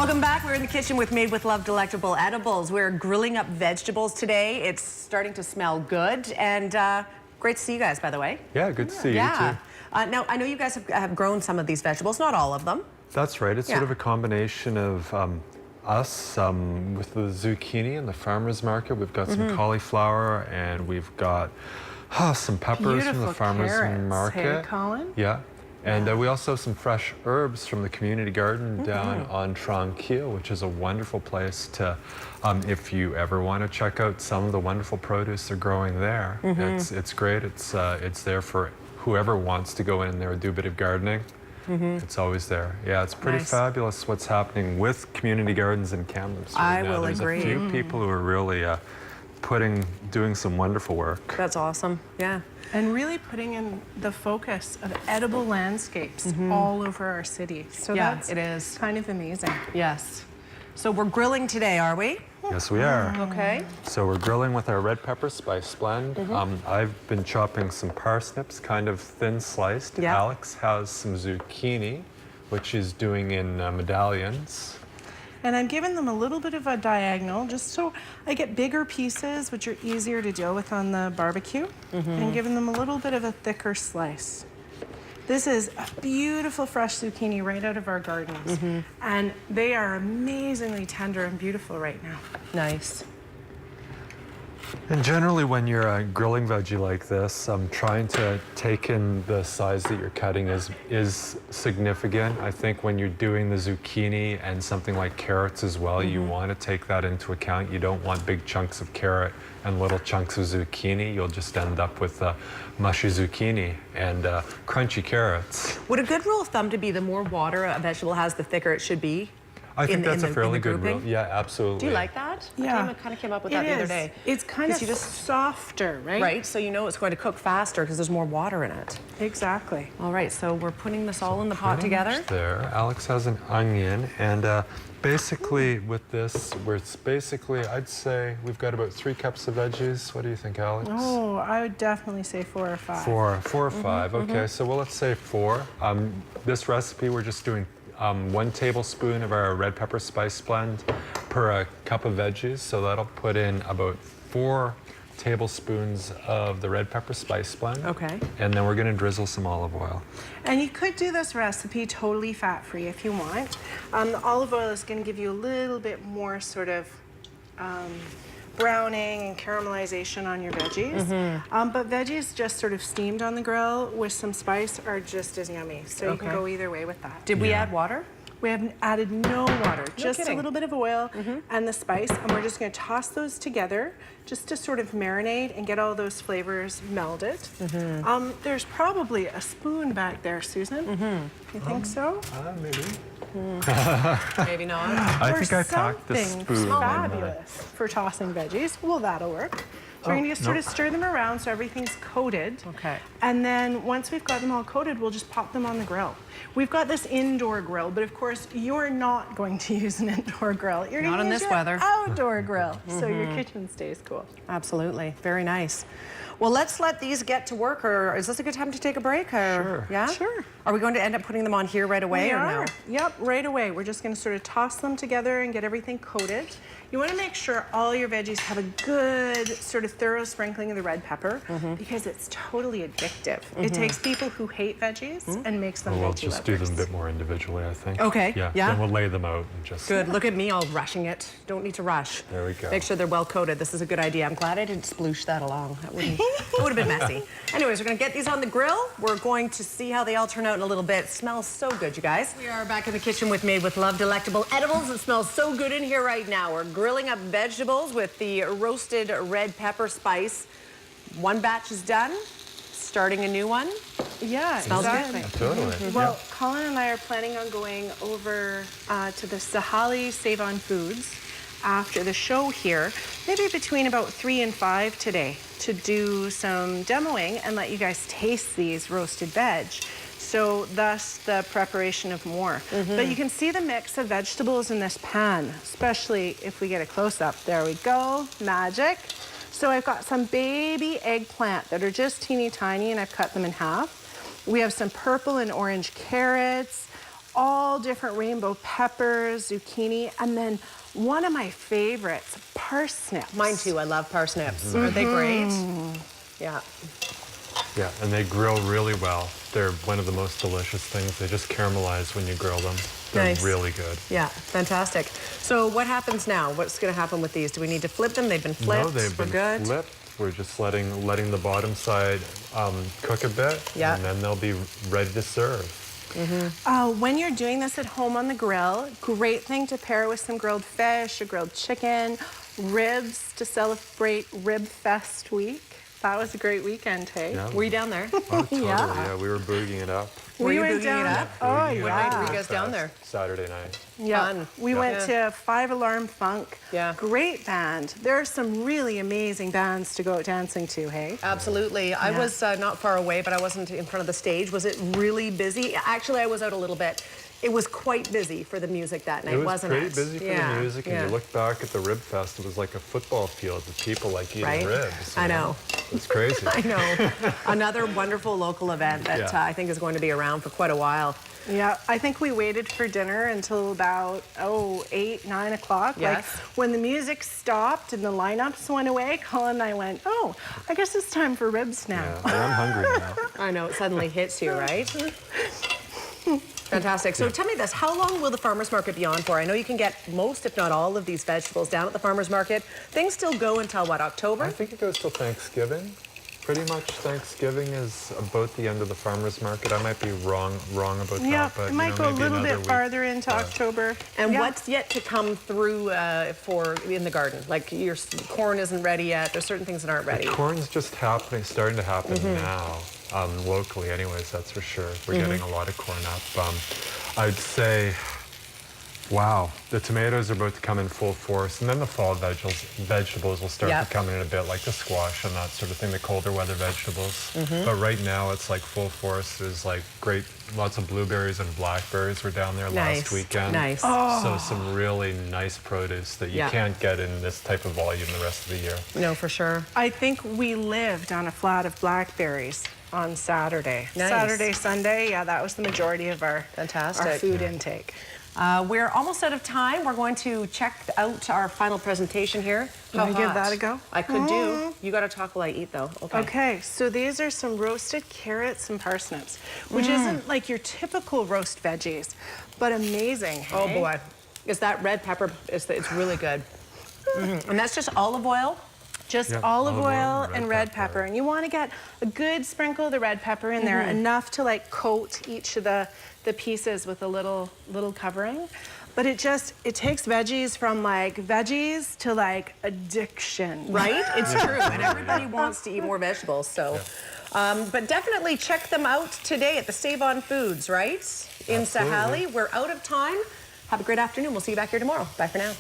Welcome back. We're in the kitchen with Made with Love Delectable Edibles. We're grilling up vegetables today. It's starting to smell good, and great to see you guys, by the way. Yeah, good to see you too. Now, I know you guys have grown some of these vegetables, not all of them. That's right. It's sort of a combination of us with the zucchini in the farmer's market. We've got some cauliflower, and we've got some peppers from the farmer's market. Hey, Colin? Yeah. And we also have some fresh herbs from the community garden down on Tranquille, which is a wonderful place to, if you ever want to check out some of the wonderful produce they're growing there. It's great. It's there for whoever wants to go in there and do a bit of gardening. It's always there. Yeah, it's pretty fabulous what's happening with community gardens in Kamloops right now. There's a few people who are really doing some wonderful work. That's awesome. Yeah. And really putting in the focus of edible landscapes all over our city. So that's it is kind of amazing. Yes. So we're grilling today, are we? Yes, we are. Okay. So we're grilling with our red pepper spice blend. I've been chopping some parsnips, kind of thin sliced. Alex has some zucchini, which she's doing in medallions. And I'm giving them a little bit of a diagonal, just so I get bigger pieces, which are easier to deal with on the barbecue, and giving them a little bit of a thicker slice. This is a beautiful fresh zucchini right out of our gardens, and they are amazingly tender and beautiful right now. Nice. And generally when you're a grilling veggie like this, trying to take in the size that you're cutting is significant. I think when you're doing the zucchini and something like carrots as well, you want to take that into account. You don't want big chunks of carrot and little chunks of zucchini. You'll just end up with mushy zucchini and crunchy carrots. Would a good rule of thumb to be the more water a vegetable has, the thicker it should be? I think that's a fairly good rule. Yeah, absolutely. Do you like that? Yeah. I kind of came up with that the other day. It's kind of softer, right? Right, so you know it's going to cook faster because there's more water in it. Exactly. All right, so we're putting this all in the pot together. There. Alex has an onion, and basically with this, I'd say we've got about 3 cups of veggies. What do you think, Alex? Oh, I would definitely say 4 or 5. 4 or 5. Okay, so well, let's say 4. This recipe, we're just doing 1 tablespoon of our red pepper spice blend per cup of veggies. So that'll put in about 4 tablespoons of the red pepper spice blend. Okay. And then we're going to drizzle some olive oil. And you could do this recipe totally fat-free if you want. The olive oil is going to give you a little bit more sort of browning and caramelization on your veggies. But veggies just sort of steamed on the grill with some spice are just as yummy. So you can go either way with that. Did we add water? We have added no water, just a little bit of oil and the spice, and we're just going to toss those together just to sort of marinate and get all those flavors melded. There's probably a spoon back there, Susan. You think so? Maybe. Maybe not. I think I packed the spoon. Fabulous for tossing veggies. Well, that'll work. So we're going to just sort of stir them around so everything's coated. Okay. And then once we've got them all coated, we'll just pop them on the grill. We've got this indoor grill, but of course you're not going to use an indoor grill. You're going to use your outdoor grill, so your kitchen stays cool. Absolutely. Very nice. Well, let's let these get to work, or is this a good time to take a break? Or, Sure. Yeah? Sure. Are we going to end up putting them on here right away, or no? Yep, right away. We're just going to sort of toss them together and get everything coated. You want to make sure all your veggies have a good sort of thorough sprinkling of the red pepper because it's totally addictive. It takes people who hate veggies and makes them veggie We'll just do lovers. them a bit more individually, I think. Okay. Yeah. Then we'll lay them out and just. Good. Look at me all rushing it. Don't need to rush. There we go. Make sure they're well coated. This is a good idea. I'm glad I didn't sploosh that along. That wouldn't, it would have been messy. Anyways, we're going to get these on the grill. We're going to see how they all turn out in a little bit. It smells so good, you guys. We are back in the kitchen with Made with Love Delectable Edibles. It smells so good in here right now. We're grilling up vegetables with the roasted red pepper spice. One batch is done. Starting a new one. Yeah, Smells exactly. good. Totally. Well, Colin and I are planning on going over to the Sahali Save On Foods after the show here, maybe between about 3 and 5 today, to do some demoing and let you guys taste these roasted veg. So thus the preparation of more. But you can see the mix of vegetables in this pan, especially if we get a close-up. There we go, magic. So I've got some baby eggplant that are just teeny tiny, and I've cut them in half. We have some purple and orange carrots, all different rainbow peppers, zucchini, and then one of my favorites, parsnips. Mine too. I love parsnips. Aren't they great? Yeah. Yeah, and they grill really well. They're one of the most delicious things. They just caramelize when you grill them. They're Nice. really good. Yeah, fantastic. So what happens now? What's going to happen with these? Do we need to flip them? They've been flipped. No, they've been good. flipped. We're just letting the bottom side cook a bit, Yeah. and then they'll be ready to serve. When you're doing this at home on the grill, great thing to pair with some grilled fish or grilled chicken, ribs to celebrate Rib Fest week. That was a great weekend, hey? Yeah. Were you down there? Oh, totally. Yeah. Yeah, we were boogieing it up. Were you went boogieing down. it up? Oh, Boogieing it yeah. What night were you up guys down fast. there? Saturday night. Yeah. Fun. We went to Five Alarm Funk. Yeah. Great band. There are some really amazing bands to go out dancing to, hey? Absolutely. I Yeah. was not far away, but I wasn't in front of the stage. Was it really busy? Actually, I was out a little bit. It was quite busy for the music that night, It was wasn't pretty it? busy for the music, and yeah. you look back at the Rib Fest, it was like a football field with people like eating Right? ribs. I you know. It was crazy. I know. Another wonderful local event that Yeah. I think is going to be around for quite a while. Yeah, I think we waited for dinner until about, 8, 9 o'clock. Yes. Like, when the music stopped and the lineups went away, Colin and I went, oh, I guess it's time for ribs now. Yeah, and I'm hungry now. I know, it suddenly hits you, right? Fantastic. So tell me this, how long will the farmer's market be on for? I know you can get most, if not all, of these vegetables down at the farmer's market. Things still go until what, October? I think it goes till Thanksgiving. Pretty much Thanksgiving is about the end of the farmer's market. I might be wrong about Yeah, that, but it might you know, go a maybe little another bit week. farther into October. And Yeah. what's yet to come through for in the garden? Like your corn isn't ready yet. There's certain things that aren't ready. Corn's just happening, starting to happen now, locally anyways, that's for sure. We're getting a lot of corn up. I'd say, wow, the tomatoes are about to come in full force, and then the fall vegetables will start Yep. to come in a bit, like the squash and that sort of thing, the colder weather vegetables. But right now it's like full force. There's like lots of blueberries and blackberries were down there Nice. last weekend. Nice. So some really nice produce that you Yeah. can't get in this type of volume the rest of the year. No, for sure. I think we lived on a flat of blackberries on Saturday. Nice. Saturday, Sunday, yeah, that was the majority of our Fantastic. food intake. We're almost out of time. We're going to check out our final presentation here. Wanna How give hot? that a go? I could do. You got to talk while I eat, though. Okay. Okay, so these are some roasted carrots and parsnips, which isn't like your typical roast veggies, but amazing. Oh hey? boy, is that red pepper? It's really good. And that's just olive oil. Just Yep, olive olive oil oil and and red red pepper. pepper. And you want to get a good sprinkle of the red pepper in there, enough to like coat each of the pieces with a little covering. But it takes veggies from like veggies to like addiction. Right? It's true. And everybody wants to eat more vegetables. So, but definitely check them out today at the Save On Foods, right? In Absolutely. Sahali. We're out of time. Have a great afternoon. We'll see you back here tomorrow. Bye for now.